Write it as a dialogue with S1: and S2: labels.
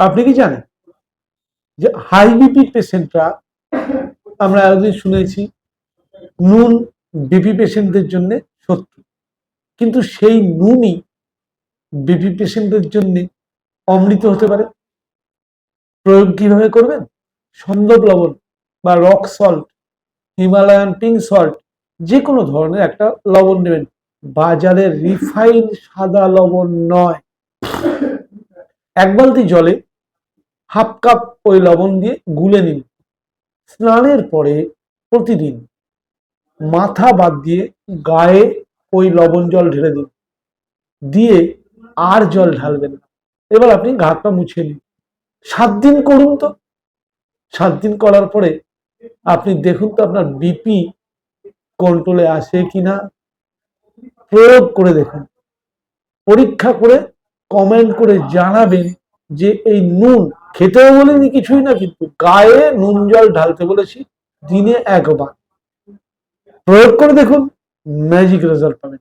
S1: আপনি কি জানেন যে হাই বিপি পেশেন্টরা, আমরা এতদিন শুনেছি নুন বিপি পেশেন্টদের জন্য শত্রু, কিন্তু সেই নুনই বিপি পেশেন্টদের জন্য অমৃত হতে পারে। প্রয়োগ কিভাবে করবেন? সন্দক লবণ বা rock salt, Himalayan pink salt, যে কোনো ধরনের একটা লবণ নেবেন, বাজারের রিফাইন সাদা লবণ নয়। এক বালতি জলে হাফ কাপ ওই লবণ দিয়ে গুলে নিন। স্নানের পরে প্রতিদিন মাথা বাদ দিয়ে গায়ে ওই লবণ জল ঢেলে দিন, দিয়ে আর জল ঢালবেন না। এবার আপনি গা হাত পা মুছে নিন। 7 দিন করুন তো। 7 দিন করার পরে আপনি দেখুন তো আপনার বিপি কন্ট্রোলে আসে কিনা। প্রয়োগ করে দেখুন, পরীক্ষা করে কমেন্ট করে জানাবেন যে এই নুন খেতেও বলিনি কিছুই না, কিন্তু গায়ে নুন জল ঢালতে বলেছি দিনে 1 বার। প্রয়োগ করে দেখুন, ম্যাজিক রেজাল্ট পাবেন।